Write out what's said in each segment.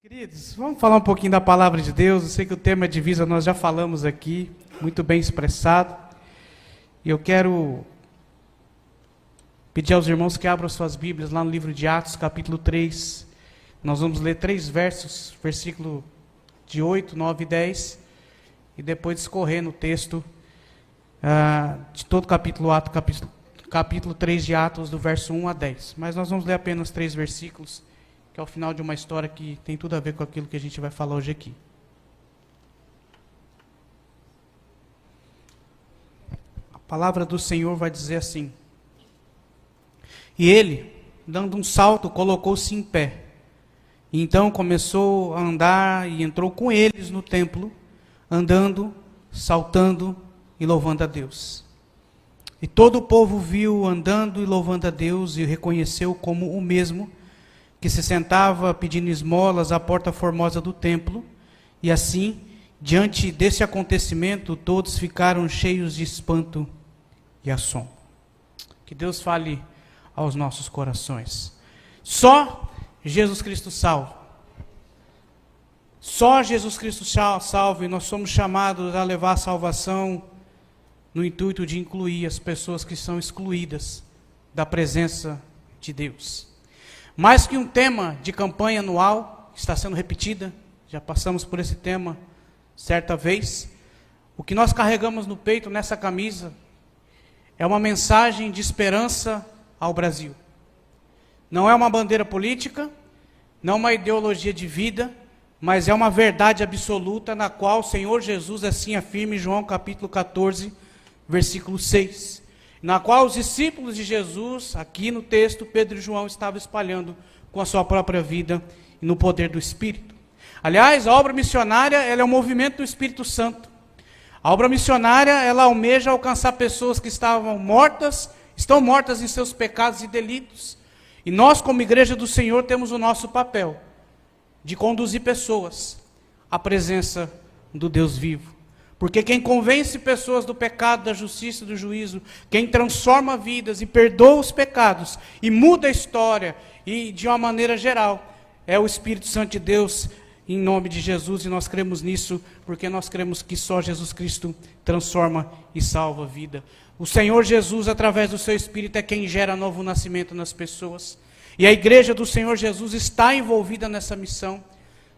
Queridos, vamos falar um pouquinho da palavra de Deus. Eu sei que o tema é divisa, nós já falamos aqui, muito bem expressado. E eu quero pedir aos irmãos que abram suas Bíblias lá no livro de Atos, capítulo 3. Nós vamos ler 3 versos, versículo de 8, 9 e 10. E depois discorrer no texto de todo o capítulo 3 de Atos, do verso 1 a 10. Mas nós vamos ler apenas 3 versículos, que é o final de uma história que tem tudo a ver com aquilo que a gente vai falar hoje aqui. A palavra do Senhor vai dizer assim: E ele, dando um salto, colocou-se em pé. E então começou a andar e entrou com eles no templo, andando, saltando e louvando a Deus. E todo o povo viu andando e louvando a Deus e o reconheceu como o mesmo que se sentava pedindo esmolas à porta formosa do templo. E assim, diante desse acontecimento, todos ficaram cheios de espanto e assombro. Que Deus fale aos nossos corações. Só Jesus Cristo salva. Só Jesus Cristo salva, e nós somos chamados a levar a salvação no intuito de incluir as pessoas que são excluídas da presença de Deus. Mais que um tema de campanha anual, que está sendo repetida, já passamos por esse tema certa vez, o que nós carregamos no peito, nessa camisa, é uma mensagem de esperança ao Brasil. Não é uma bandeira política, não é uma ideologia de vida, mas é uma verdade absoluta na qual o Senhor Jesus assim afirma em João capítulo 14, versículo 6. Na qual os discípulos de Jesus, aqui no texto, Pedro e João estavam espalhando com a sua própria vida e no poder do Espírito. Aliás, a obra missionária, ela é um movimento do Espírito Santo. A obra missionária, ela almeja alcançar pessoas que estão mortas em seus pecados e delitos. E nós, como igreja do Senhor, temos o nosso papel de conduzir pessoas à presença do Deus vivo. Porque quem convence pessoas do pecado, da justiça e do juízo, quem transforma vidas e perdoa os pecados e muda a história, e de uma maneira geral, é o Espírito Santo de Deus, em nome de Jesus, e nós cremos nisso, porque nós cremos que só Jesus Cristo transforma e salva a vida. O Senhor Jesus, através do seu Espírito, é quem gera novo nascimento nas pessoas. E a igreja do Senhor Jesus está envolvida nessa missão.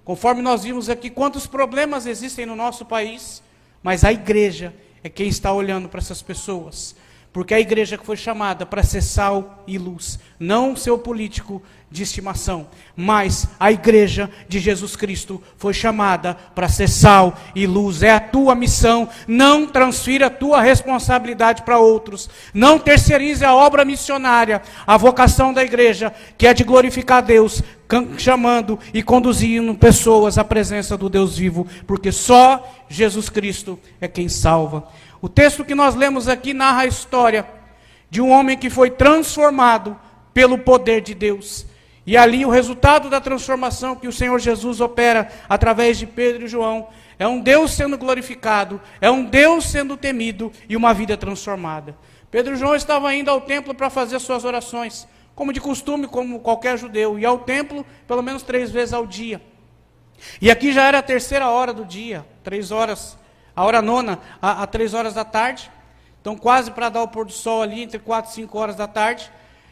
Conforme nós vimos aqui, quantos problemas existem no nosso país, mas a igreja é quem está olhando para essas pessoas. Porque a igreja que foi chamada para ser sal e luz, não seu político de estimação, mas a igreja de Jesus Cristo foi chamada para ser sal e luz. É a tua missão. Não transfira a tua responsabilidade para outros. Não terceirize a obra missionária, a vocação da igreja, que é de glorificar a Deus, chamando e conduzindo pessoas à presença do Deus vivo, porque só Jesus Cristo é quem salva. O texto que nós lemos aqui narra a história de um homem que foi transformado pelo poder de Deus. E ali o resultado da transformação que o Senhor Jesus opera através de Pedro e João é um Deus sendo glorificado, é um Deus sendo temido e uma vida transformada. Pedro e João estavam indo ao templo para fazer suas orações, como de costume, como qualquer judeu, e ao templo pelo menos 3 vezes ao dia. E aqui já era a 3ª hora do dia, 3 horas, a hora nona, a 3 horas da tarde, então quase para dar o pôr do sol ali, entre 4 e 5 horas da tarde,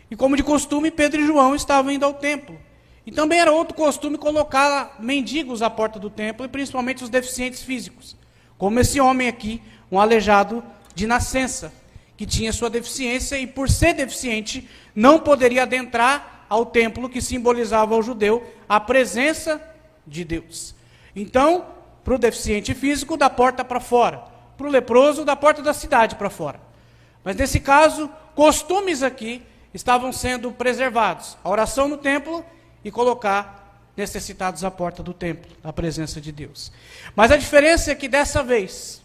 e como de costume, Pedro e João estavam indo ao templo. E também era outro costume colocar mendigos à porta do templo, e principalmente os deficientes físicos, como esse homem aqui, um aleijado de nascença, que tinha sua deficiência, e por ser deficiente, não poderia adentrar ao templo, que simbolizava ao judeu a presença de Deus. Então, para o deficiente físico, da porta para fora. Para o leproso, da porta da cidade para fora. Mas nesse caso, costumes aqui estavam sendo preservados. A oração no templo e colocar necessitados à porta do templo, a presença de Deus. Mas a diferença é que dessa vez,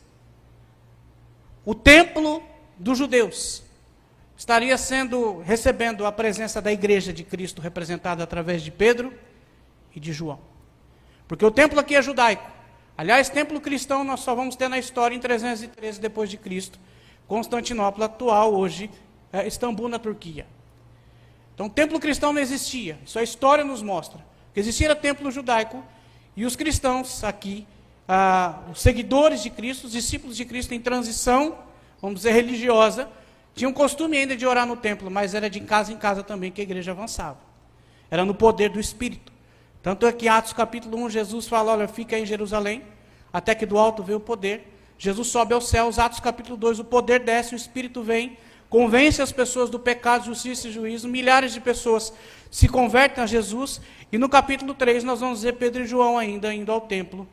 o templo dos judeus estaria recebendo a presença da igreja de Cristo, representada através de Pedro e de João. Porque o templo aqui é judaico. Aliás, templo cristão nós só vamos ter na história em 313 depois de Cristo. Constantinopla atual, hoje, Istambul, na Turquia. Então, templo cristão não existia. Isso a história nos mostra. Que existia templo judaico, E os cristãos aqui, os seguidores de Cristo, os discípulos de Cristo em transição, vamos dizer, religiosa, tinham costume ainda de orar no templo, mas era de casa em casa também que a igreja avançava. Era no poder do Espírito. Tanto é que Atos capítulo 1, Jesus fala, olha, fica aí em Jerusalém, até que do alto veio o poder. Jesus sobe aos céus, Atos capítulo 2, o poder desce, o Espírito vem, convence as pessoas do pecado, justiça e juízo, milhares de pessoas se convertem a Jesus, e no capítulo 3 nós vamos ver Pedro e João ainda indo ao templo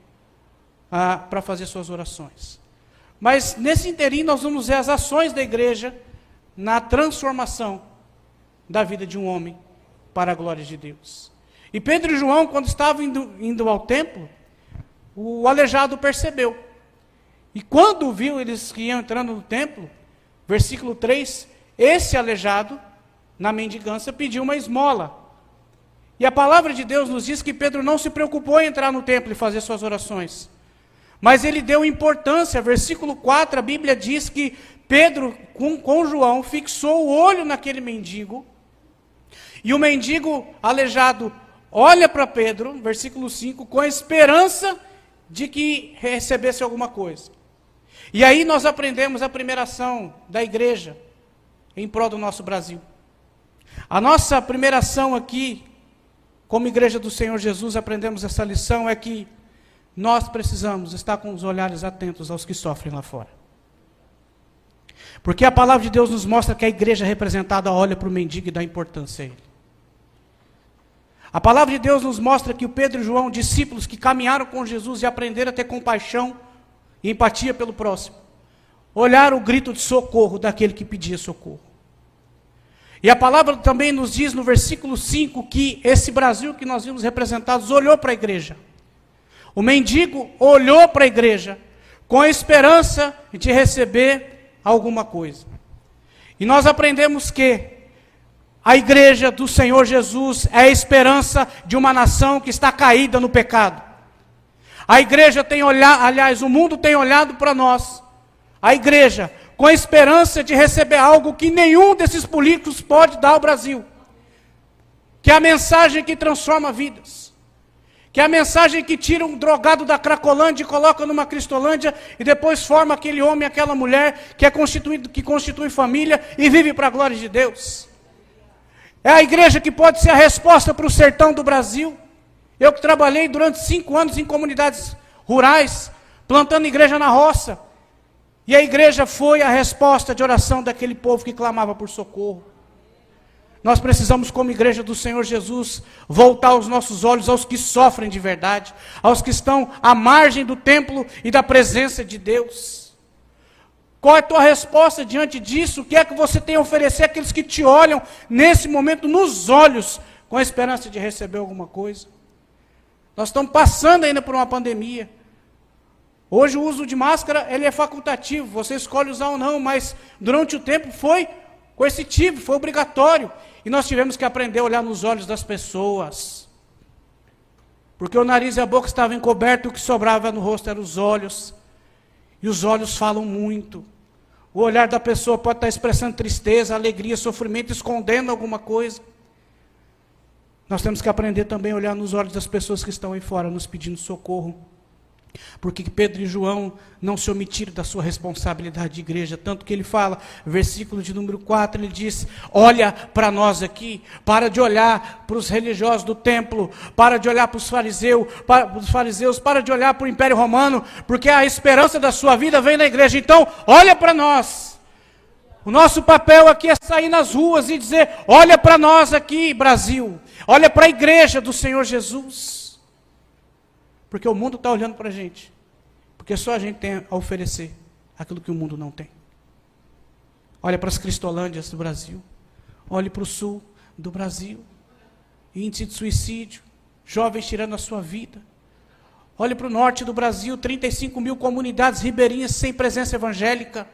para fazer suas orações. Mas nesse inteirinho nós vamos ver as ações da igreja na transformação da vida de um homem para a glória de Deus. E Pedro e João, quando estavam indo ao templo, o aleijado percebeu. E quando viu eles que iam entrando no templo, versículo 3, esse aleijado, na mendigância, pediu uma esmola. E a palavra de Deus nos diz que Pedro não se preocupou em entrar no templo e fazer suas orações. Mas ele deu importância, versículo 4, a Bíblia diz que Pedro, com João, fixou o olho naquele mendigo, e o mendigo aleijado olha para Pedro, versículo 5, com a esperança de que recebesse alguma coisa. E aí nós aprendemos a primeira ação da igreja em prol do nosso Brasil. A nossa primeira ação aqui, como igreja do Senhor Jesus, aprendemos essa lição, é que nós precisamos estar com os olhares atentos aos que sofrem lá fora. Porque a palavra de Deus nos mostra que a igreja representada olha para o mendigo e dá importância a ele. A palavra de Deus nos mostra que o Pedro e João, discípulos que caminharam com Jesus e aprenderam a ter compaixão e empatia pelo próximo, olharam o grito de socorro daquele que pedia socorro. E a palavra também nos diz no versículo 5 que esse Brasil que nós vimos representados olhou para a igreja. O mendigo olhou para a igreja com a esperança de receber alguma coisa. E nós aprendemos que a igreja do Senhor Jesus é a esperança de uma nação que está caída no pecado. A igreja tem olhado, aliás, o mundo tem olhado para nós, a igreja, com a esperança de receber algo que nenhum desses políticos pode dar ao Brasil. Que é a mensagem que transforma vidas. Que é a mensagem que tira um drogado da Cracolândia e coloca numa Cristolândia e depois forma aquele homem, aquela mulher que constitui família e vive para a glória de Deus. É a igreja que pode ser a resposta para o sertão do Brasil. Eu que trabalhei durante 5 anos em comunidades rurais, plantando igreja na roça. E a igreja foi a resposta de oração daquele povo que clamava por socorro. Nós precisamos, como igreja do Senhor Jesus, voltar os nossos olhos aos que sofrem de verdade, aos que estão à margem do templo e da presença de Deus. Qual é a tua resposta diante disso? O que é que você tem a oferecer àqueles que te olham nesse momento nos olhos, com a esperança de receber alguma coisa? Nós estamos passando ainda por uma pandemia. Hoje o uso de máscara ele é facultativo, você escolhe usar ou não, mas durante o tempo foi coercitivo, foi obrigatório. E nós tivemos que aprender a olhar nos olhos das pessoas. Porque o nariz e a boca estavam encobertos, o que sobrava no rosto eram os olhos. E os olhos falam muito. O olhar da pessoa pode estar expressando tristeza, alegria, sofrimento, escondendo alguma coisa. Nós temos que aprender também a olhar nos olhos das pessoas que estão aí fora, nos pedindo socorro. Porque Pedro e João não se omitiram da sua responsabilidade de igreja, tanto que ele fala, versículo de número 4, ele diz, olha para nós aqui, para de olhar para os religiosos do templo, para de olhar para os fariseus, para de olhar para o Império Romano, porque a esperança da sua vida vem na igreja, então olha para nós. O nosso papel aqui é sair nas ruas e dizer, olha para nós aqui, Brasil, olha para a igreja do Senhor Jesus. Porque o mundo está olhando para a gente. Porque só a gente tem a oferecer aquilo que o mundo não tem. Olha para as Cristolândias do Brasil. Olhe para o sul do Brasil. Índice de suicídio. Jovens tirando a sua vida. Olhe para o norte do Brasil. 35 mil comunidades ribeirinhas sem presença evangélica.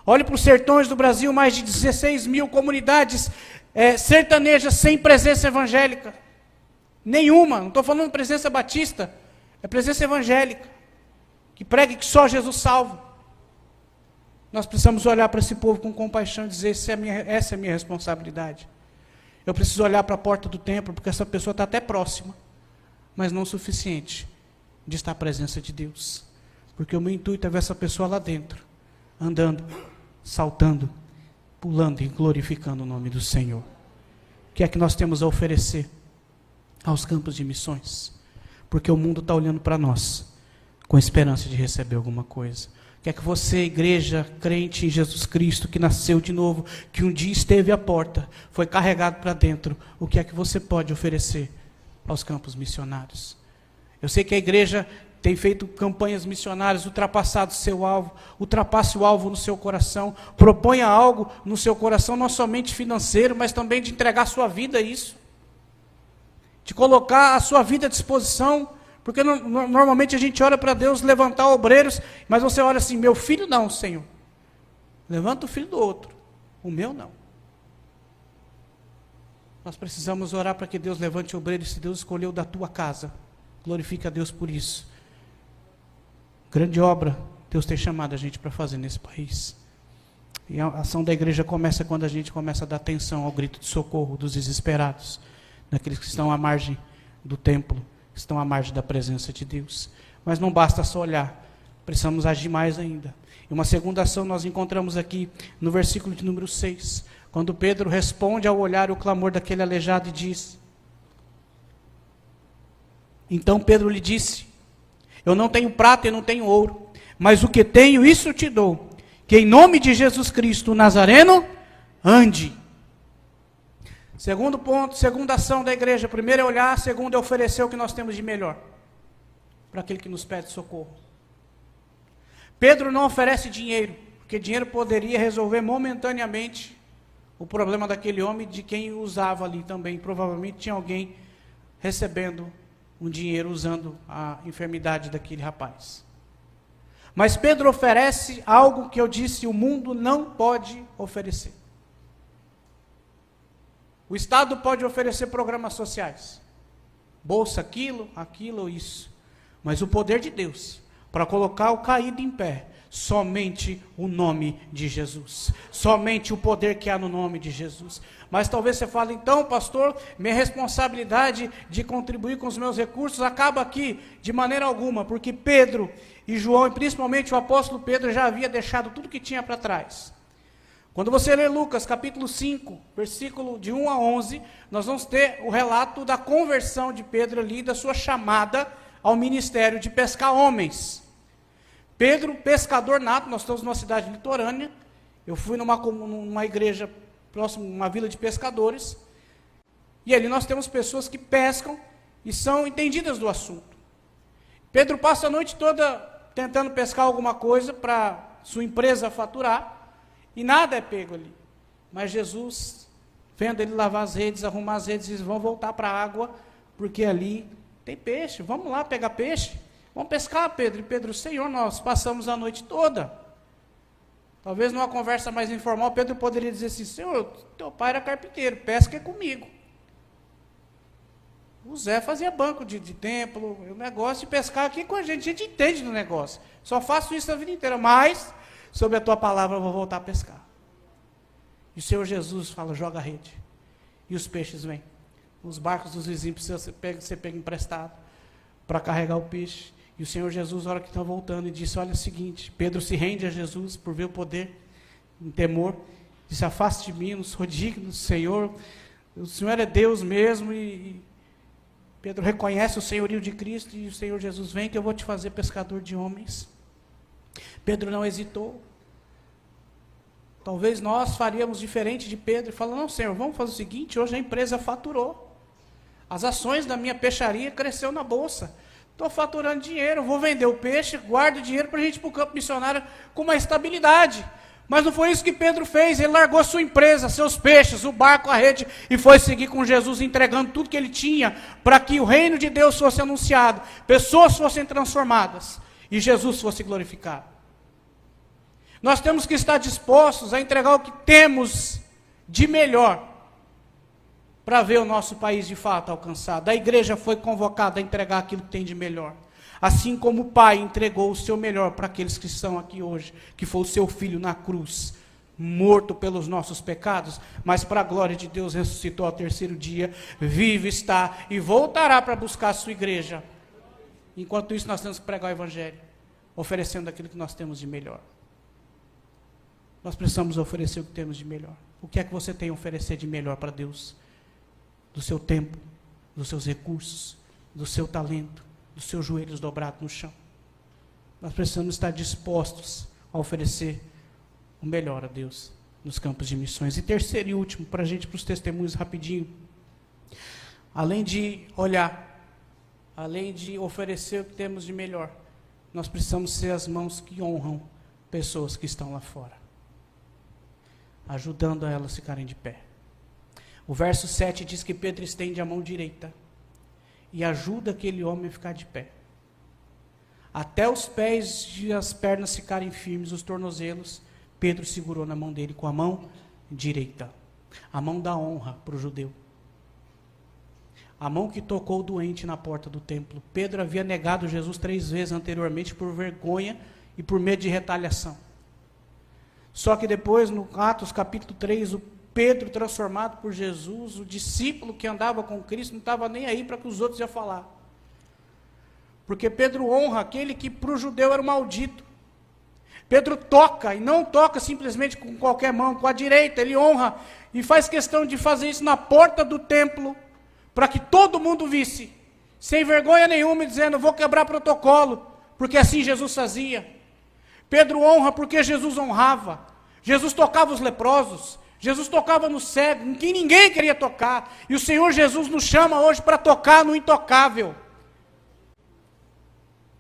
Olhe para os sertões do Brasil. Mais de 16 mil comunidades sertanejas sem presença evangélica. Nenhuma, não estou falando de presença batista, é presença evangélica, que pregue que só Jesus salva. Nós precisamos olhar para esse povo com compaixão e dizer, essa é a minha responsabilidade. Eu preciso olhar para a porta do templo, porque essa pessoa está até próxima, mas não o suficiente de estar à presença de Deus. Porque o meu intuito é ver essa pessoa lá dentro, andando, saltando, pulando e glorificando o nome do Senhor. O que é que nós temos a oferecer aos campos de missões? Porque o mundo está olhando para nós com esperança de receber alguma coisa. O que é que você, igreja, crente em Jesus Cristo, que nasceu de novo, que um dia esteve à porta, foi carregado para dentro, o que é que você pode oferecer aos campos missionários? Eu sei que a igreja tem feito campanhas missionárias, ultrapassado o seu alvo, ultrapasse o alvo no seu coração, proponha algo no seu coração, não somente financeiro, mas também de entregar a sua vida a isso, de colocar a sua vida à disposição, porque normalmente a gente olha para Deus levantar obreiros, mas você olha assim, meu filho não, Senhor, levanta o filho do outro, o meu não. Nós precisamos orar para que Deus levante obreiros, se Deus escolheu da tua casa, glorifica a Deus por isso. Grande obra Deus tem chamado a gente para fazer nesse país. E a ação da igreja começa quando a gente começa a dar atenção ao grito de socorro dos desesperados, daqueles que estão à margem do templo, que estão à margem da presença de Deus. Mas não basta só olhar, precisamos agir mais ainda. E uma segunda ação nós encontramos aqui no versículo de número 6, quando Pedro responde ao olhar o clamor daquele aleijado e diz: então Pedro lhe disse: eu não tenho prata e não tenho ouro, mas o que tenho, isso te dou, que em nome de Jesus Cristo, o Nazareno, ande. Segundo ponto, segunda ação da igreja: primeiro é olhar, segundo é oferecer o que nós temos de melhor para aquele que nos pede socorro. Pedro não oferece dinheiro, porque dinheiro poderia resolver momentaneamente o problema daquele homem, de quem o usava ali também. Provavelmente tinha alguém recebendo um dinheiro usando a enfermidade daquele rapaz. Mas Pedro oferece algo que eu disse, o mundo não pode oferecer. O Estado pode oferecer programas sociais, bolsa aquilo, isso. Mas o poder de Deus, para colocar o caído em pé, somente o nome de Jesus, somente o poder que há no nome de Jesus. Mas talvez você fale, então, pastor, minha responsabilidade de contribuir com os meus recursos acaba aqui, de maneira alguma, porque Pedro e João, e principalmente o apóstolo Pedro, já havia deixado tudo que tinha para trás. Quando você lê Lucas capítulo 5, versículo de 1 a 11, nós vamos ter o relato da conversão de Pedro ali, da sua chamada ao ministério de pescar homens. Pedro, pescador nato, nós estamos numa cidade litorânea, eu fui numa igreja próximo, uma vila de pescadores, e ali nós temos pessoas que pescam e são entendidas do assunto. Pedro passa a noite toda tentando pescar alguma coisa para sua empresa faturar, e nada é pego ali. Mas Jesus, vendo ele lavar as redes, arrumar as redes, diz: vão voltar para a água, porque ali tem peixe, vamos lá pegar peixe. Vamos pescar, Pedro. E Pedro: Senhor, nós passamos a noite toda. Talvez numa conversa mais informal, Pedro poderia dizer assim: Senhor, teu pai era carpinteiro, pesca é comigo. O Zé fazia banco de templo, o negócio de pescar aqui com a gente entende do negócio. Só faço isso a vida inteira, mas sobre a tua palavra eu vou voltar a pescar. E o Senhor Jesus fala: joga a rede. E os peixes vêm. Os barcos dos vizinhos você pega emprestado para carregar o peixe. E o Senhor Jesus, na hora que está voltando, e disse: olha, é o seguinte, Pedro se rende a Jesus por ver o poder, em temor, disse: afaste de mim, não sou digno, Senhor, o Senhor é Deus mesmo. E Pedro reconhece o senhorio de Cristo, e o Senhor Jesus: vem que eu vou te fazer pescador de homens. Pedro não hesitou. Talvez nós faríamos diferente de Pedro, e falando: não, Senhor, vamos fazer o seguinte, hoje a empresa faturou, as ações da minha peixaria cresceu na bolsa, estou faturando dinheiro, vou vender o peixe, guardo o dinheiro para a gente ir para o campo missionário com uma estabilidade. Mas não foi isso que Pedro fez, ele largou sua empresa, seus peixes, o barco, a rede, e foi seguir com Jesus, entregando tudo que ele tinha, para que o reino de Deus fosse anunciado, pessoas fossem transformadas, e Jesus fosse glorificado. Nós temos que estar dispostos a entregar o que temos de melhor, para ver o nosso país de fato alcançado. A igreja foi convocada a entregar aquilo que tem de melhor. Assim como o Pai entregou o seu melhor para aqueles que estão aqui hoje, que foi o seu Filho na cruz, morto pelos nossos pecados, mas para a glória de Deus ressuscitou ao terceiro dia, vivo está e voltará para buscar a sua igreja. Enquanto isso, nós temos que pregar o evangelho, oferecendo aquilo que nós temos de melhor. Nós precisamos oferecer o que temos de melhor. O que é que você tem a oferecer de melhor para Deus? Do seu tempo, dos seus recursos, do seu talento, dos seus joelhos dobrados no chão. Nós precisamos estar dispostos a oferecer o melhor a Deus nos campos de missões. E terceiro e último, para a gente, para os testemunhos rapidinho. Além de olhar, além de oferecer o que temos de melhor, nós precisamos ser as mãos que honram pessoas que estão lá fora, ajudando a elas ficarem de pé. O verso 7 diz que Pedro estende a mão direita e ajuda aquele homem a ficar de pé. Até os pés e as pernas ficarem firmes, os tornozelos, Pedro segurou na mão dele com a mão direita. A mão da honra para o judeu. A mão que tocou o doente na porta do templo. Pedro havia negado Jesus 3 vezes anteriormente por vergonha e por medo de retaliação. Só que depois, no Atos capítulo 3, o Pedro, transformado por Jesus, o discípulo que andava com Cristo, não estava nem aí para que os outros iam falar. Porque Pedro honra aquele que para o judeu era o maldito. Pedro toca, e não toca simplesmente com qualquer mão, com a direita, ele honra, e faz questão de fazer isso na porta do templo, para que todo mundo visse, sem vergonha nenhuma, dizendo, vou quebrar protocolo, porque assim Jesus fazia. Pedro honra porque Jesus honrava. Jesus tocava os leprosos, Jesus tocava no cego, em quem ninguém queria tocar, e o Senhor Jesus nos chama hoje para tocar no intocável,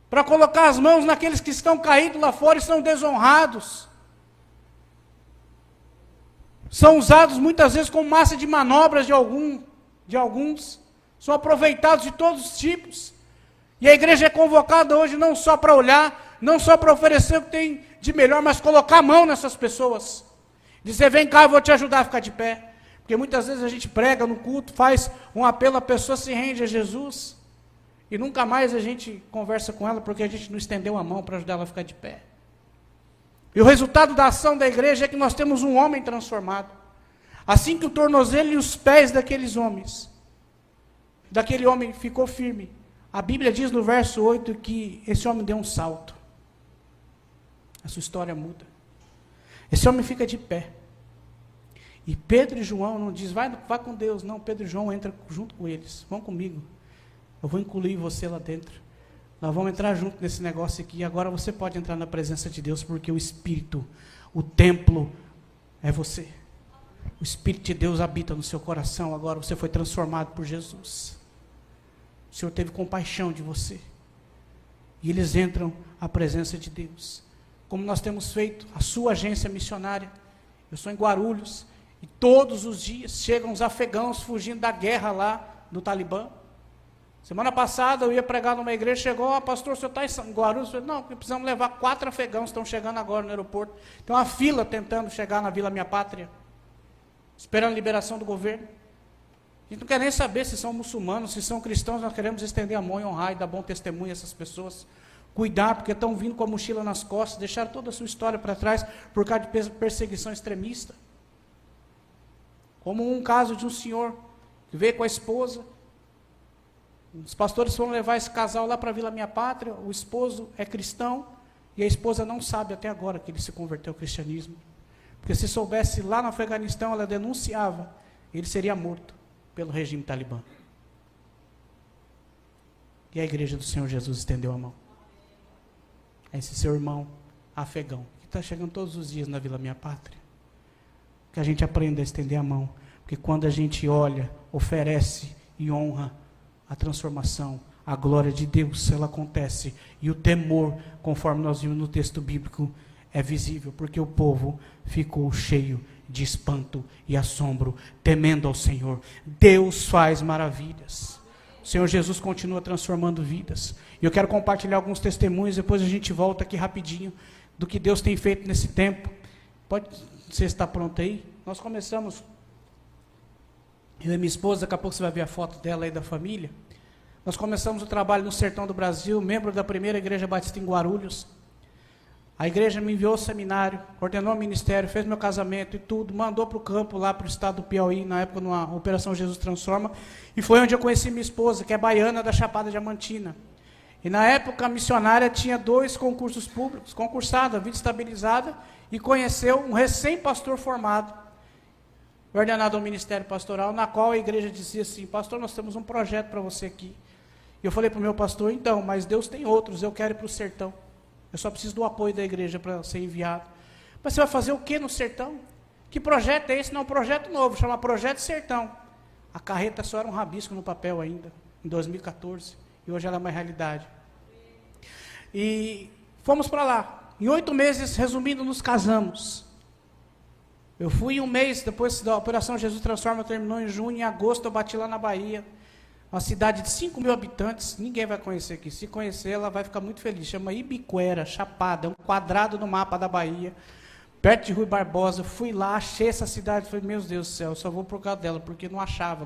para colocar as mãos naqueles que estão caídos lá fora e são desonrados. São usados muitas vezes como massa de manobras de alguns. São aproveitados de todos os tipos. E a igreja é convocada hoje não só para olhar, não só para oferecer o que tem de melhor, mas colocar a mão nessas pessoas. Dizer, vem cá, eu vou te ajudar a ficar de pé. Porque muitas vezes a gente prega no culto, faz um apelo, a pessoa se rende a Jesus. E nunca mais a gente conversa com ela porque a gente não estendeu a mão para ajudar ela a ficar de pé. E o resultado da ação da igreja é que nós temos um homem transformado. Assim que o tornozelo e os pés daqueles homens, daquele homem ficou firme. A Bíblia diz no verso 8 que esse homem deu um salto. A sua história muda. Esse homem fica de pé. E Pedro e João não diz, vai com Deus. Não, Pedro e João entram junto com eles. Vão comigo. Eu vou incluir você lá dentro. Nós vamos entrar junto nesse negócio aqui. Agora você pode entrar na presença de Deus, porque o Espírito, o templo, é você. O Espírito de Deus habita no seu coração. Agora você foi transformado por Jesus. O Senhor teve compaixão de você. E eles entram à presença de Deus. Como nós temos feito, a sua agência missionária. Eu sou em Guarulhos. E todos os dias chegam os afegãos fugindo da guerra lá do Talibã. Semana passada eu ia pregar numa igreja, chegou, pastor, o senhor está em Guarulhos? Eu falei, não, precisamos levar 4 afegãos, estão chegando agora no aeroporto. Tem uma fila tentando chegar na Vila Minha Pátria, esperando a liberação do governo. A gente não quer nem saber se são muçulmanos, se são cristãos, nós queremos estender a mão e honrar e dar bom testemunho a essas pessoas. Cuidar, porque estão vindo com a mochila nas costas, deixaram toda a sua história para trás por causa de perseguição extremista. Como um caso de um senhor que veio com a esposa. Os pastores foram levar esse casal lá para a Vila Minha Pátria, o esposo é cristão, e a esposa não sabe até agora que ele se converteu ao cristianismo. Porque se soubesse lá no Afeganistão, ela denunciava, ele seria morto pelo regime talibã. E a igreja do Senhor Jesus estendeu a mão. Esse seu irmão afegão, que está chegando todos os dias na Vila Minha Pátria. Que a gente aprenda a estender a mão. Porque quando a gente olha, oferece e honra, a transformação, a glória de Deus, ela acontece. E o temor, conforme nós vimos no texto bíblico, é visível, porque o povo ficou cheio de espanto e assombro, temendo ao Senhor. Deus faz maravilhas. O Senhor Jesus continua transformando vidas. E eu quero compartilhar alguns testemunhos, depois a gente volta aqui rapidinho, do que Deus tem feito nesse tempo. Você está pronto aí? Nós começamos... Eu e minha esposa, daqui a pouco você vai ver a foto dela aí da família. Nós começamos o trabalho no sertão do Brasil, membro da primeira igreja batista em Guarulhos. A igreja me enviou ao seminário, ordenou o ministério, fez meu casamento e tudo, mandou para o campo lá para o estado do Piauí, na época numa Operação Jesus Transforma, e foi onde eu conheci minha esposa, que é baiana da Chapada Diamantina. E na época a missionária tinha 2 concursos públicos, concursada, vida estabilizada, e conheceu um recém-pastor formado, ordenado ao ministério pastoral, na qual a igreja dizia assim: pastor, nós temos um projeto para você aqui. E eu falei para o meu pastor: então, mas Deus tem outros, eu quero ir para o sertão. Eu só preciso do apoio da igreja para ser enviado. Mas você vai fazer o que no sertão? Que projeto é esse? Não, um projeto novo, chama Projeto Sertão. A carreta só era um rabisco no papel ainda, em 2014. E hoje ela é uma realidade. E fomos para lá. Em 8 meses, resumindo, nos casamos. Eu fui 1 mês, depois da Operação Jesus Transforma, terminou em junho. Em agosto eu bati lá na Bahia. Uma cidade de 5.000 habitantes, ninguém vai conhecer aqui. Se conhecer, ela vai ficar muito feliz. Chama Ibiquera, Chapada, é um quadrado no mapa da Bahia, perto de Rui Barbosa. Fui lá, achei essa cidade, falei: meu Deus do céu, só vou por causa dela, porque não achava.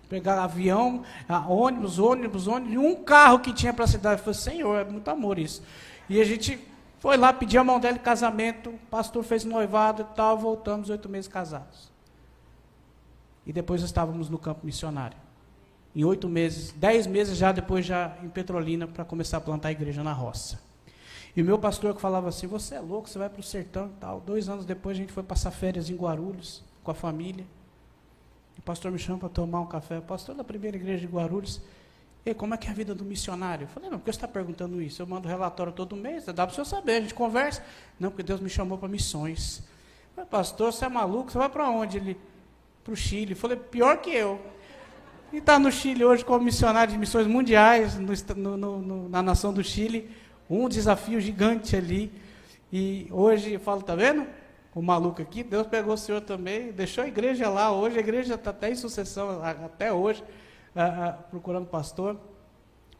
Pegar avião, ônibus, e um carro que tinha para a cidade. Eu falei: Senhor, é muito amor isso. E a gente foi lá, pedir a mão dela de casamento, o pastor fez noivado e tal, voltamos 8 meses casados. E depois estávamos no campo missionário. Em 8 meses, 10 meses já depois, já em Petrolina, para começar a plantar a igreja na roça. E o meu pastor que falava assim: você é louco, você vai para o sertão e tal. 2 anos depois a gente foi passar férias em Guarulhos, com a família. O pastor me chama para tomar um café. O pastor da primeira igreja de Guarulhos: e como é que é a vida do missionário? Eu falei: não, por que você está perguntando isso? Eu mando relatório todo mês, dá para o senhor saber, a gente conversa. Não, porque Deus me chamou para missões. Eu falei: pastor, você é maluco, você vai para onde? Ele: para o Chile. Eu falei: pior que eu. E está no Chile hoje como missionário de missões mundiais, na nação do Chile, um desafio gigante ali. E hoje eu falo: está vendo? O maluco aqui, Deus pegou o senhor também, deixou a igreja lá. Hoje a igreja está até em sucessão, até hoje, procurando pastor,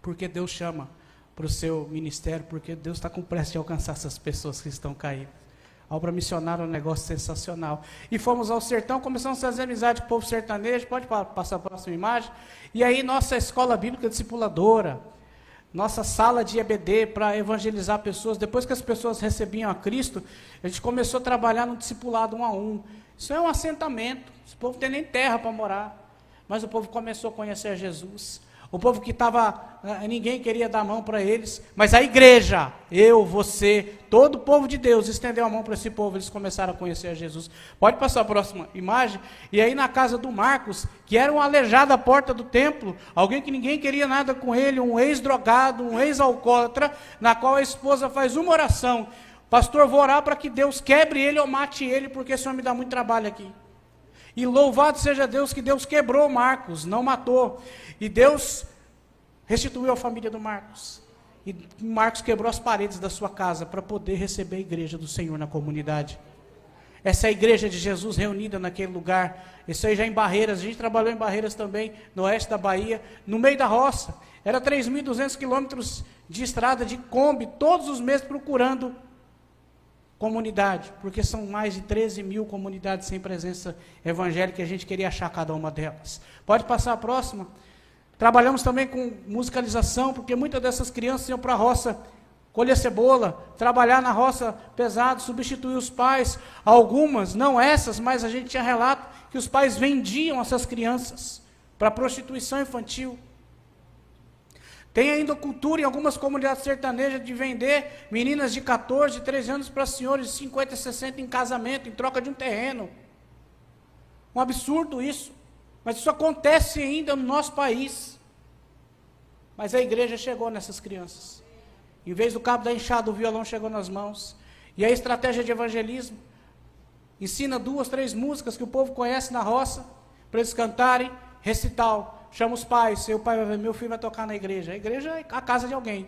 porque Deus chama para o seu ministério, porque Deus está com pressa de alcançar essas pessoas que estão caídas. A obra missionária é um negócio sensacional. E fomos ao sertão, começamos a fazer amizade com o povo sertanejo. Pode passar a próxima imagem. E aí nossa escola bíblica discipuladora, nossa sala de EBD para evangelizar pessoas. Depois que as pessoas recebiam a Cristo, a gente começou a trabalhar no discipulado 1 a 1. Isso é um assentamento. Esse povo não tem nem terra para morar. Mas o povo começou a conhecer a Jesus. O povo que estava, ninguém queria dar a mão para eles, mas a igreja, eu, você, todo o povo de Deus estendeu a mão para esse povo, eles começaram a conhecer a Jesus. Pode passar a próxima imagem? E aí na casa do Marcos, que era um aleijado à porta do templo, alguém que ninguém queria nada com ele, um ex-drogado, um ex-alcoólatra, na qual a esposa faz uma oração: pastor, vou orar para que Deus quebre ele ou mate ele, porque esse homem me dá muito trabalho aqui. E louvado seja Deus que Deus quebrou Marcos, não matou. E Deus restituiu a família do Marcos. E Marcos quebrou as paredes da sua casa para poder receber a igreja do Senhor na comunidade. Essa é a igreja de Jesus reunida naquele lugar. Isso aí já em Barreiras, a gente trabalhou em Barreiras também, no oeste da Bahia, no meio da roça. Era 3.200 quilômetros de estrada, de Kombi, todos os meses procurando comunidade, porque são mais de 13.000 comunidades sem presença evangélica, e a gente queria achar cada uma delas. Pode passar a próxima? Trabalhamos também com musicalização, porque muitas dessas crianças iam para a roça colher cebola, trabalhar na roça pesado, substituir os pais. Algumas, não essas, mas a gente tinha relato que os pais vendiam essas crianças para prostituição infantil. Tem ainda cultura em algumas comunidades sertanejas de vender meninas de 14, 13 anos para senhores de 50, 60 em casamento, em troca de um terreno. Um absurdo isso. Mas isso acontece ainda no nosso país. Mas a igreja chegou nessas crianças. Em vez do cabo da enxada, o violão chegou nas mãos. E a estratégia de evangelismo ensina 2, 3 músicas que o povo conhece na roça, para eles cantarem, recital. Chama os pais, seu pai vai ver, meu filho vai tocar na igreja. A igreja é a casa de alguém.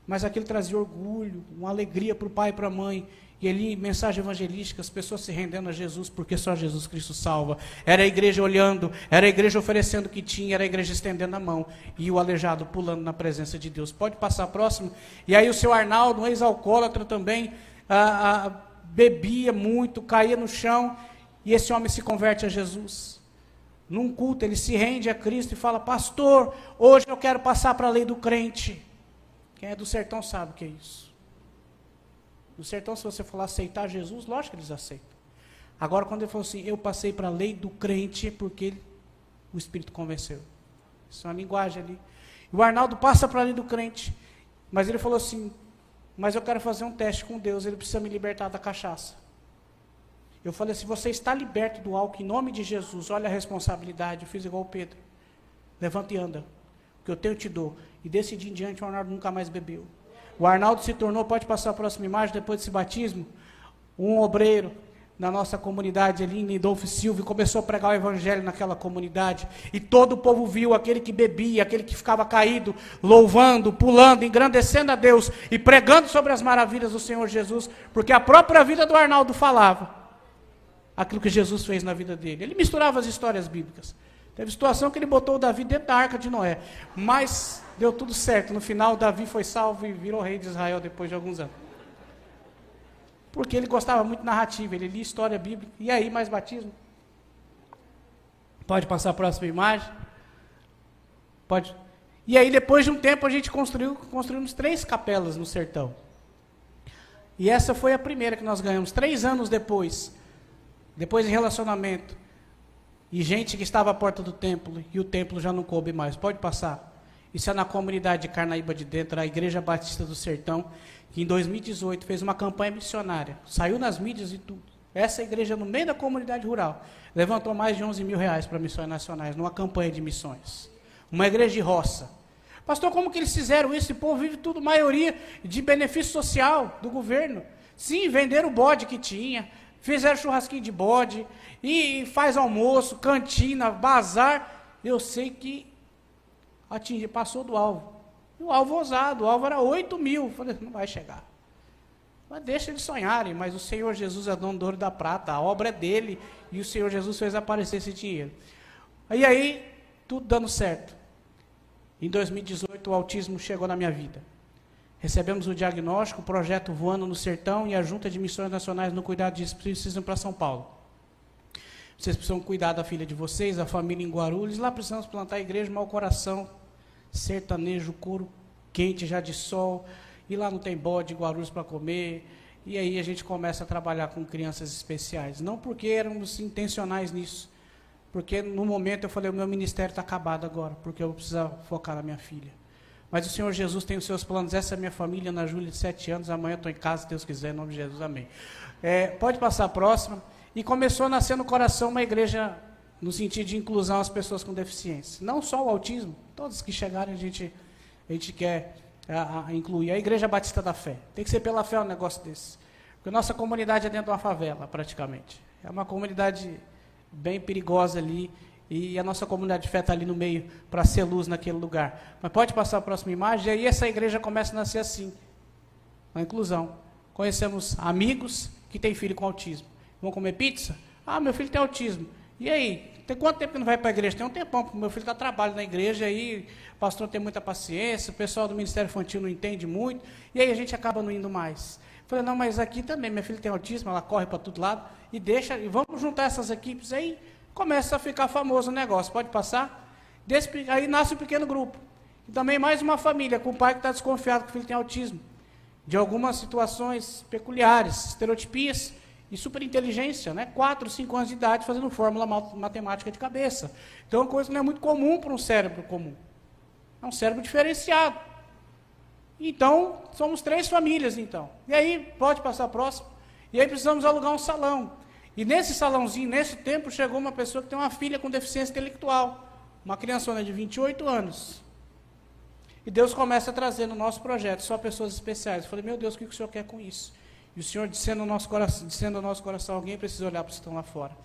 Mas aquilo trazia orgulho, uma alegria para o pai e para a mãe. E ali, mensagem evangelística, as pessoas se rendendo a Jesus, porque só Jesus Cristo salva. Era a igreja olhando, era a igreja oferecendo o que tinha, era a igreja estendendo a mão. E o aleijado pulando na presença de Deus. Pode passar próximo? E aí o seu Arnaldo, um ex-alcoólatra também, bebia muito, caía no chão. E esse homem se converte a Jesus. Num culto, ele se rende a Cristo e fala: pastor, hoje eu quero passar para a lei do crente. Quem é do sertão sabe o que é isso. No sertão, se você falar aceitar Jesus, lógico que eles aceitam. Agora, quando ele falou assim, eu passei para a lei do crente, porque o Espírito convenceu. Isso é uma linguagem ali. E o Arnaldo passa para a lei do crente, mas ele falou assim, mas eu quero fazer um teste com Deus, ele precisa me libertar da cachaça. Eu falei assim, você está liberto do álcool em nome de Jesus, olha a responsabilidade. Eu fiz igual o Pedro, levanta e anda, o que eu tenho eu te dou. E desse dia em diante o Arnaldo nunca mais bebeu. O Arnaldo se tornou, pode passar a próxima imagem, depois desse batismo, um obreiro na nossa comunidade ali em Lindolfo Silva, e começou a pregar o evangelho naquela comunidade, e todo o povo viu aquele que bebia, aquele que ficava caído, louvando, pulando, engrandecendo a Deus, e pregando sobre as maravilhas do Senhor Jesus, porque a própria vida do Arnaldo falava aquilo que Jesus fez na vida dele. Ele misturava as histórias bíblicas. Teve situação que ele botou o Davi dentro da arca de Noé, mas deu tudo certo, no final Davi foi salvo e virou rei de Israel depois de alguns anos. Porque ele gostava muito de narrativa, ele lia história bíblica. E aí, mais batismo? Pode passar a próxima imagem? Pode. E aí, depois de um tempo, a gente construímos 3 capelas no sertão. E essa foi a primeira que nós ganhamos, 3 anos depois de relacionamento. E gente que estava à porta do templo, e o templo já não coube mais. Pode passar. Isso é na comunidade de Carnaíba de Dentro, a Igreja Batista do Sertão, que em 2018 fez uma campanha missionária, saiu nas mídias e tudo. Essa igreja, no meio da comunidade rural, levantou mais de 11 mil reais para missões nacionais, numa campanha de missões. Uma igreja de roça. Pastor, como que eles fizeram isso? Esse povo vive tudo, maioria, de benefício social do governo. Sim, venderam o bode que tinha, fizeram churrasquinho de bode, e faz almoço, cantina, bazar. Eu sei que passou do alvo. O alvo ousado, o alvo era 8 mil. Falei, não vai chegar. Mas deixa eles sonharem, mas o Senhor Jesus é dono do ouro e da prata, a obra é dele, e o Senhor Jesus fez aparecer esse dinheiro. E aí, tudo dando certo. Em 2018, o autismo chegou na minha vida. Recebemos o diagnóstico, o projeto Voando no Sertão e a Junta de Missões Nacionais no Cuidado disso precisam para São Paulo. Vocês precisam cuidar da filha de vocês, a família em Guarulhos, lá precisamos plantar a igreja, mau coração, sertanejo, couro quente já de sol, e lá não tem bode, Guarulhos para comer, e aí a gente começa a trabalhar com crianças especiais, não porque éramos intencionais nisso, porque no momento eu falei, o meu ministério está acabado agora, porque eu vou precisar focar na minha filha, mas o Senhor Jesus tem os seus planos, essa é a minha família, Ana Júlia de 7 anos, amanhã eu estou em casa, se Deus quiser, em nome de Jesus, amém. Pode passar a próxima, e começou a nascer no coração uma igreja no sentido de inclusão às pessoas com deficiência. Não só o autismo, todos que chegarem a gente quer incluir. A Igreja Batista da Fé. Tem que ser pela fé um negócio desse. Porque a nossa comunidade é dentro de uma favela, praticamente. É uma comunidade bem perigosa ali, e a nossa comunidade de fé está ali no meio para ser luz naquele lugar. Mas pode passar a próxima imagem, e aí essa igreja começa a nascer assim, a inclusão. Conhecemos amigos que têm filho com autismo. Vão comer pizza? Ah, meu filho tem autismo. E aí, tem quanto tempo que não vai para a igreja? Tem um tempão, porque meu filho está trabalhando na igreja, aí o pastor tem muita paciência, o pessoal do Ministério Infantil não entende muito, e aí a gente acaba não indo mais. Falei, não, mas aqui também, minha filha tem autismo, ela corre para todo lado, e vamos juntar essas equipes, aí começa a ficar famoso o negócio, pode passar? Aí nasce um pequeno grupo. E também mais uma família, com o pai que está desconfiado que o filho tem autismo, de algumas situações peculiares, estereotipias, e superinteligência, né? 4, 5 anos de idade fazendo fórmula matemática de cabeça. Então, é uma coisa que não é muito comum para um cérebro comum. É um cérebro diferenciado. Então, somos 3 famílias, então. E aí, pode passar próximo. E aí precisamos alugar um salão. E nesse salãozinho, nesse tempo, chegou uma pessoa que tem uma filha com deficiência intelectual. Uma criançona de 28 anos. E Deus começa a trazer no nosso projeto só pessoas especiais. Eu falei, meu Deus, o que o Senhor quer com isso? E o Senhor dizendo ao nosso coração, alguém precisa olhar para os que estão lá fora.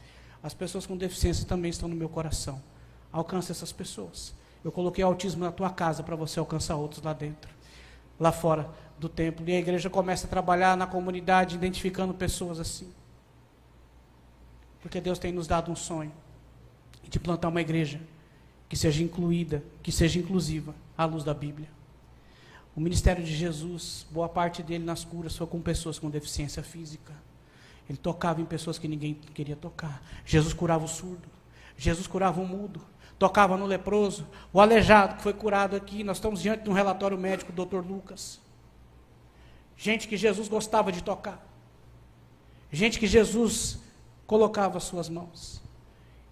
As pessoas com deficiência também estão no meu coração. Alcance essas pessoas. Eu coloquei autismo na tua casa para você alcançar outros lá dentro, lá fora do templo. E a igreja começa a trabalhar na comunidade, identificando pessoas assim. Porque Deus tem nos dado um sonho de plantar uma igreja que seja incluída, que seja inclusiva, à luz da Bíblia. O ministério de Jesus, boa parte dele nas curas foi com pessoas com deficiência física. Ele tocava em pessoas que ninguém queria tocar. Jesus curava o surdo. Jesus curava o mudo. Tocava no leproso. O aleijado que foi curado aqui. Nós estamos diante de um relatório médico do Dr. Lucas. Gente que Jesus gostava de tocar. Gente que Jesus colocava as suas mãos.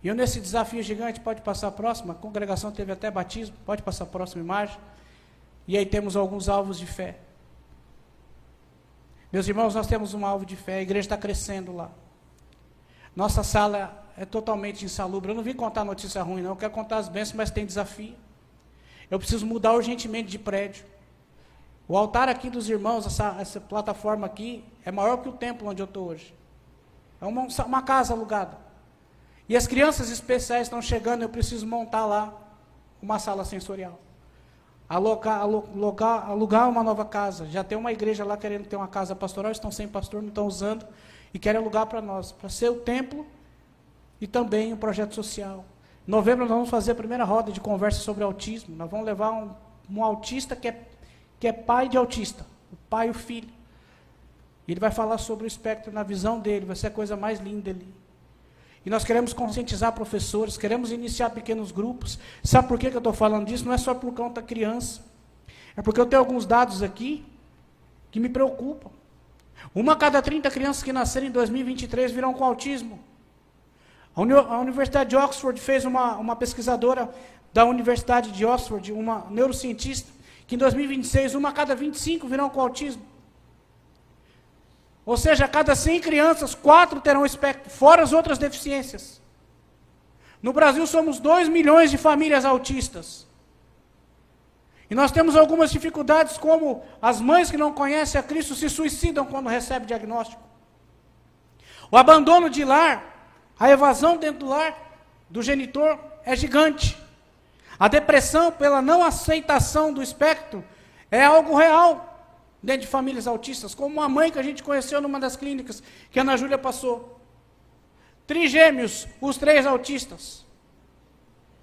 E eu nesse desafio gigante, pode passar a próxima, a congregação teve até batismo, pode passar a próxima imagem. E aí temos alguns alvos de fé. Meus irmãos, nós temos um alvo de fé, a igreja está crescendo lá. Nossa sala é totalmente insalubre. Eu não vim contar notícia ruim, não, eu quero contar as bênçãos, mas tem desafio. Eu preciso mudar urgentemente de prédio. O altar aqui dos irmãos, essa plataforma aqui, é maior que o templo onde eu estou hoje. É uma casa alugada. E as crianças especiais estão chegando, eu preciso montar lá uma sala sensorial. Alugar uma nova casa. Já tem uma igreja lá querendo ter uma casa pastoral, estão sem pastor, não estão usando, e querem alugar para nós, para ser o templo e também um projeto social. Em novembro nós vamos fazer a primeira roda de conversa sobre autismo. Nós vamos levar um autista que é pai de autista, o pai e o filho. E ele vai falar sobre o espectro na visão dele, vai ser a coisa mais linda ali. E nós queremos conscientizar professores, queremos iniciar pequenos grupos. Sabe por que eu estou falando disso? Não é só por conta da criança. É porque eu tenho alguns dados aqui que me preocupam. 1 a cada 30 crianças que nascerem em 2023 virão com autismo. A Universidade de Oxford fez uma pesquisadora da Universidade de Oxford, uma neurocientista, que em 2026, 1 a cada 25 virão com autismo. Ou seja, a cada 100 crianças, 4 terão espectro, fora as outras deficiências. No Brasil somos 2 milhões de famílias autistas. E nós temos algumas dificuldades, como as mães que não conhecem a Cristo se suicidam quando recebem diagnóstico. O abandono de lar, a evasão dentro do lar do genitor é gigante. A depressão pela não aceitação do espectro é algo real dentro de famílias autistas, como uma mãe que a gente conheceu numa das clínicas, que a Ana Júlia passou. Trigêmeos, os 3 autistas.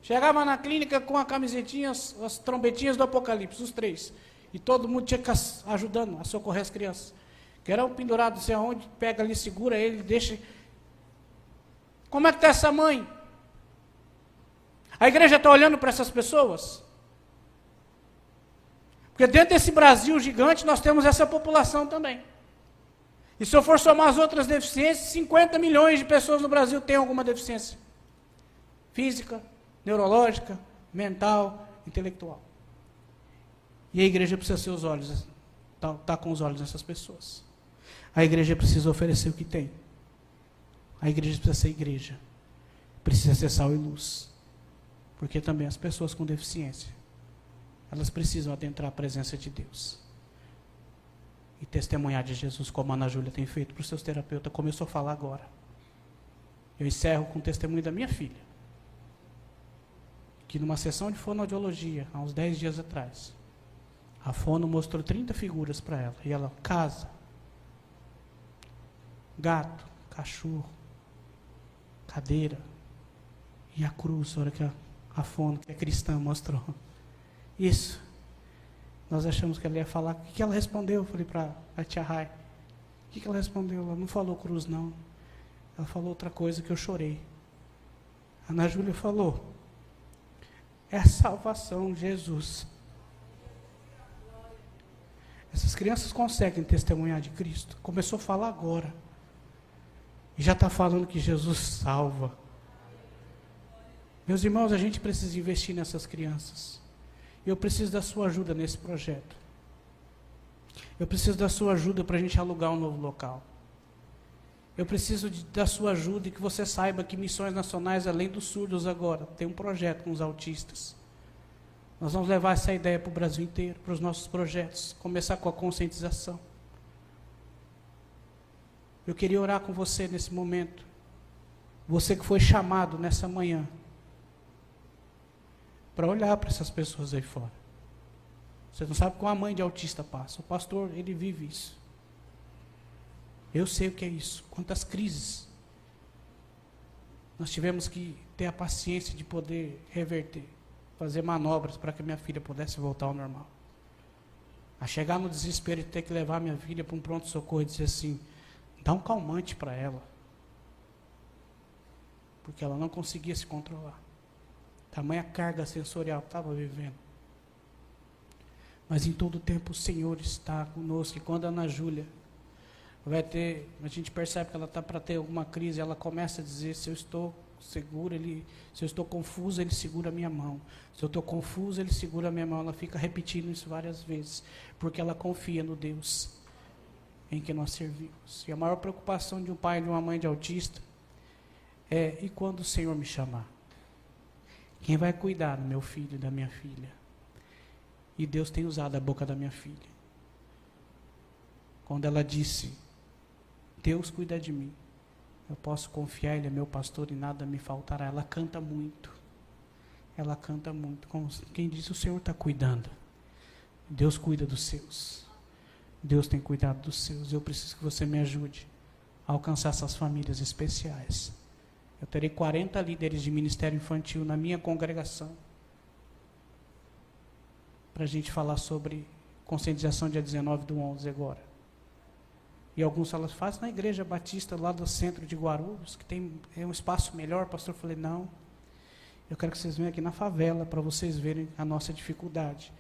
Chegava na clínica com a camisetinha, as trombetinhas do Apocalipse, os 3. E todo mundo tinha que ajudando a socorrer as crianças. Que era um pendurado, não sei aonde, pega ali, segura ele, deixa. Como é que está essa mãe? A igreja está olhando para essas pessoas? Porque dentro desse Brasil gigante, nós temos essa população também. E se eu for somar as outras deficiências, 50 milhões de pessoas no Brasil têm alguma deficiência. Física, neurológica, mental, intelectual. E a igreja precisa ser os olhos, tá com os olhos nessas pessoas. A igreja precisa oferecer o que tem. A igreja precisa ser igreja. Precisa ser sal e luz. Porque também as pessoas com deficiência, elas precisam adentrar a presença de Deus. E testemunhar de Jesus, como a Ana Júlia tem feito para os seus terapeutas, começou a falar agora. Eu encerro com o testemunho da minha filha, que numa sessão de fonoaudiologia, há uns 10 dias atrás, a fono mostrou 30 figuras para ela. E ela, casa, gato, cachorro, cadeira, e a cruz, a hora que a fono, que é cristã, mostrou. Isso. Nós achamos que ela ia falar. O que ela respondeu? Eu falei para a tia Rai. O que ela respondeu? Ela não falou cruz, não. Ela falou outra coisa que eu chorei. A Ana Júlia falou: é a salvação, Jesus. Essas crianças conseguem testemunhar de Cristo. Começou a falar agora. E já está falando que Jesus salva. Meus irmãos, a gente precisa investir nessas crianças. Eu preciso da sua ajuda nesse projeto. Eu preciso da sua ajuda para a gente alugar um novo local. Eu preciso da sua ajuda e que você saiba que Missões Nacionais, além dos surdos agora, tem um projeto com os autistas. Nós vamos levar essa ideia para o Brasil inteiro, para os nossos projetos. Começar com a conscientização. Eu queria orar com você nesse momento. Você que foi chamado nessa manhã para olhar para essas pessoas aí fora. Você não sabe como a mãe de autista passa. O pastor, ele vive isso. Eu sei o que é isso. Quantas crises nós tivemos que ter a paciência de poder reverter, fazer manobras para que minha filha pudesse voltar ao normal. A chegar no desespero de ter que levar minha filha para um pronto-socorro e dizer assim, dá um calmante para ela. Porque ela não conseguia se controlar. Tamanha carga sensorial que estava vivendo. Mas em todo tempo o Senhor está conosco. E quando a Ana Júlia a gente percebe que ela está para ter alguma crise, ela começa a dizer: se eu estou segura, se eu estou confusa, ele segura a minha mão. Se eu estou confusa, ele segura a minha mão. Ela fica repetindo isso várias vezes, porque ela confia no Deus em que nós servimos. E a maior preocupação de um pai e de uma mãe de autista é: e quando o Senhor me chamar? Quem vai cuidar do meu filho e da minha filha? E Deus tem usado a boca da minha filha. Quando ela disse: Deus cuida de mim, eu posso confiar, Ele é meu pastor e nada me faltará. Ela canta muito. Ela canta muito. Como quem diz: o Senhor está cuidando. Deus cuida dos seus. Deus tem cuidado dos seus. Eu preciso que você me ajude a alcançar essas famílias especiais. Eu terei 40 líderes de ministério infantil na minha congregação, para a gente falar sobre conscientização dia 19/11 agora. E alguns falam: faz na igreja batista lá do centro de Guarulhos, que é um espaço melhor. Pastor, eu falei: não, eu quero que vocês venham aqui na favela, para vocês verem a nossa dificuldade.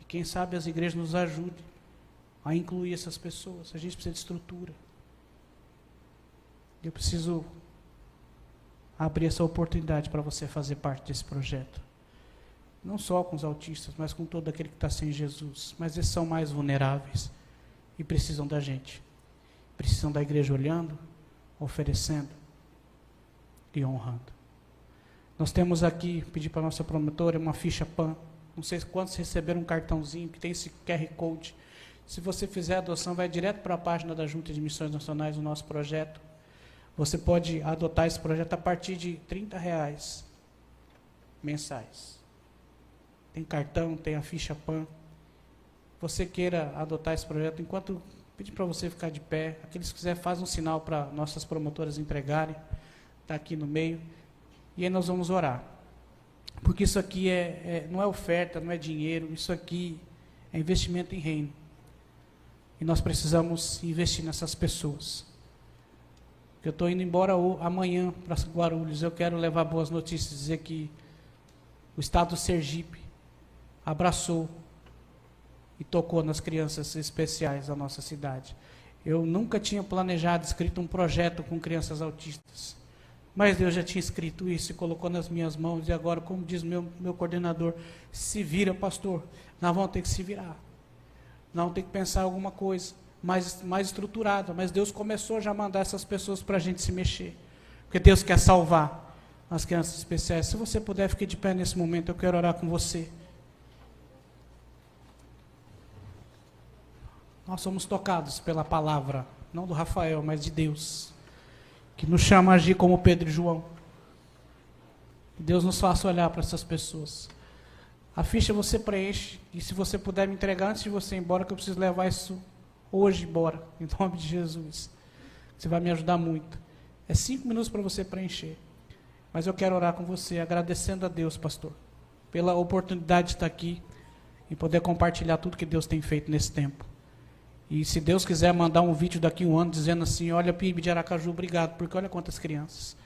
E quem sabe as igrejas nos ajudem a incluir essas pessoas. A gente precisa de estrutura. Eu preciso abrir essa oportunidade para você fazer parte desse projeto. Não só com os autistas, mas com todo aquele que está sem Jesus. Mas eles são mais vulneráveis e precisam da gente. Precisam da igreja olhando, oferecendo e honrando. Nós temos aqui, pedi para a nossa promotora, uma ficha PAN. Não sei quantos receberam um cartãozinho que tem esse QR Code. Se você fizer a adoção, vai direto para a página da Junta de Missões Nacionais do nosso projeto. Você pode adotar esse projeto a partir de R$30 mensais. Tem cartão, tem a ficha PAN. Você queira adotar esse projeto, enquanto pedir para você ficar de pé, aqueles que quiserem, faz um sinal para nossas promotoras entregarem, está aqui no meio, e aí nós vamos orar. Porque isso aqui não é oferta, não é dinheiro, isso aqui é investimento em reino. E nós precisamos investir nessas pessoas. Eu estou indo embora amanhã para Guarulhos, eu quero levar boas notícias, dizer que o estado do Sergipe abraçou e tocou nas crianças especiais da nossa cidade. Eu nunca tinha planejado, escrito um projeto com crianças autistas, mas Deus já tinha escrito isso e colocou nas minhas mãos, e agora, como diz meu coordenador, se vira, pastor, nós vamos ter que se virar, nós vamos ter que pensar alguma coisa mais estruturada, mas Deus começou já a mandar essas pessoas para a gente se mexer, porque Deus quer salvar as crianças especiais. Se você puder, fique de pé nesse momento, eu quero orar com você. Nós somos tocados pela palavra, não do Rafael, mas de Deus, que nos chama a agir como Pedro e João. Deus nos faça olhar para essas pessoas. A ficha você preenche, e se você puder me entregar antes de você ir embora, que eu preciso levar isso hoje embora, em nome de Jesus. Você vai me ajudar muito. É 5 minutos para você preencher. Mas eu quero orar com você, agradecendo a Deus, pastor, pela oportunidade de estar aqui e poder compartilhar tudo que Deus tem feito nesse tempo. E se Deus quiser mandar um vídeo daqui a um ano dizendo assim: olha, PIB de Aracaju, obrigado, porque olha quantas crianças.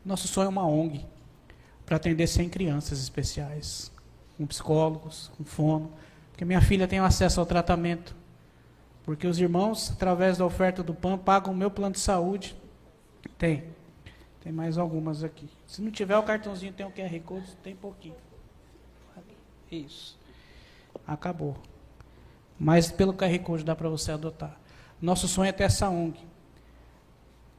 Nosso sonho é uma ONG para atender 100 crianças especiais, com psicólogos, com fono, porque minha filha tem acesso ao tratamento, porque os irmãos, através da oferta do PAN, pagam o meu plano de saúde. Tem mais algumas aqui. Se não tiver o cartãozinho, tem o QR Code, tem pouquinho. Isso. Acabou. Mas pelo QR Code dá para você adotar. Nosso sonho é ter essa ONG.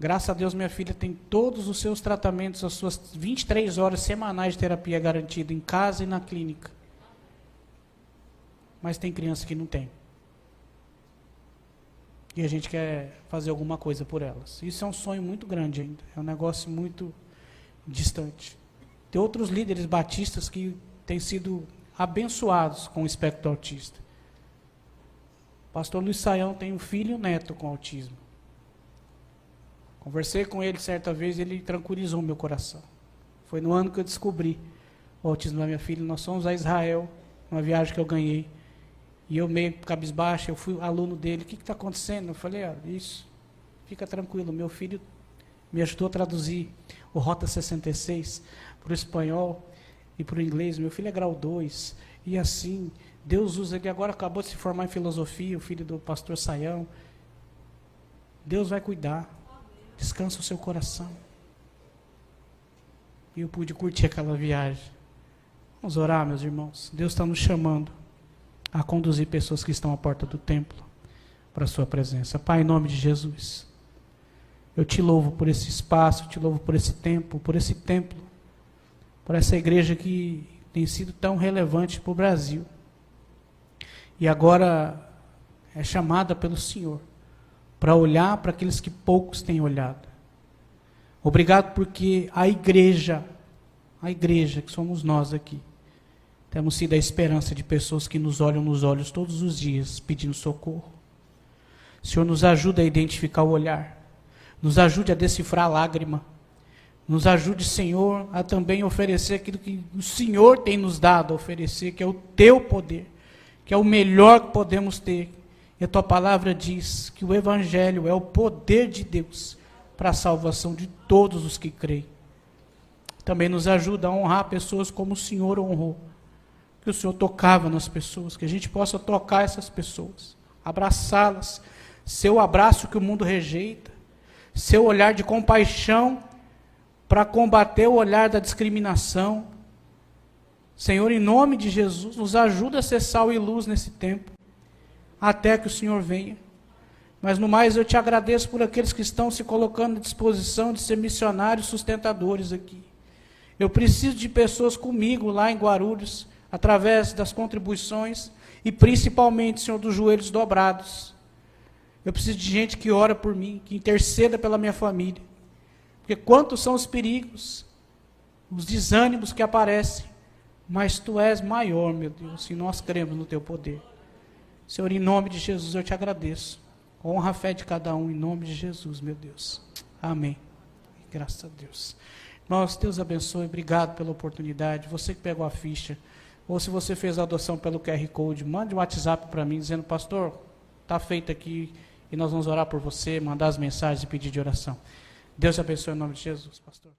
Graças a Deus, minha filha tem todos os seus tratamentos, as suas 23 horas semanais de terapia garantida, em casa e na clínica. Mas tem criança que não tem. E a gente quer fazer alguma coisa por elas. Isso é um sonho muito grande ainda. É um negócio muito distante. Tem outros líderes batistas que têm sido abençoados com o espectro autista. Pastor Luiz Saião tem um filho e um neto com autismo. Conversei com ele certa vez e ele tranquilizou meu coração. Foi no ano que eu descobri o autismo da minha filha. Nós fomos a Israel, uma viagem que eu ganhei. E eu meio cabisbaixo, eu fui aluno dele. O que está acontecendo? Eu falei: isso, fica tranquilo. Meu filho me ajudou a traduzir o Rota 66 para o espanhol e para o inglês. Meu filho é grau 2. E assim, Deus usa ele, agora acabou de se formar em filosofia, o filho do pastor Saião. Deus vai cuidar. Descansa o seu coração. E eu pude curtir aquela viagem. Vamos orar, meus irmãos. Deus está nos chamando a conduzir pessoas que estão à porta do templo para a sua presença. Pai, em nome de Jesus, eu te louvo por esse espaço, te louvo por esse tempo, por essa igreja que tem sido tão relevante para o Brasil. E agora é chamada pelo Senhor para olhar para aqueles que poucos têm olhado. Obrigado porque a igreja que somos nós aqui, temos sido a esperança de pessoas que nos olham nos olhos todos os dias pedindo socorro. Senhor, nos ajuda a identificar o olhar, nos ajude a decifrar a lágrima, nos ajude, Senhor, a também oferecer aquilo que o Senhor tem nos dado a oferecer, que é o teu poder, que é o melhor que podemos ter. E a tua palavra diz que o Evangelho é o poder de Deus para a salvação de todos os que creem. Também nos ajuda a honrar pessoas como o Senhor honrou, que o Senhor tocava nas pessoas, que a gente possa tocar essas pessoas, abraçá-las, seu abraço que o mundo rejeita, seu olhar de compaixão para combater o olhar da discriminação. Senhor, em nome de Jesus, nos ajuda a ser sal e luz nesse tempo, até que o Senhor venha. Mas no mais eu te agradeço por aqueles que estão se colocando à disposição de ser missionários sustentadores aqui. Eu preciso de pessoas comigo lá em Guarulhos, através das contribuições e principalmente, Senhor, dos joelhos dobrados. Eu preciso de gente que ora por mim, que interceda pela minha família. Porque quantos são os perigos, os desânimos que aparecem, mas Tu és maior, meu Deus, e nós cremos no Teu poder. Senhor, em nome de Jesus eu te agradeço. Honra a fé de cada um, em nome de Jesus, meu Deus. Amém. Graças a Deus. Irmãos, Deus abençoe, obrigado pela oportunidade. Você que pegou a ficha, ou se você fez a adoção pelo QR Code, mande um WhatsApp para mim, dizendo, pastor, está feito aqui, e nós vamos orar por você, mandar as mensagens e pedir de oração. Deus te abençoe em nome de Jesus, pastor.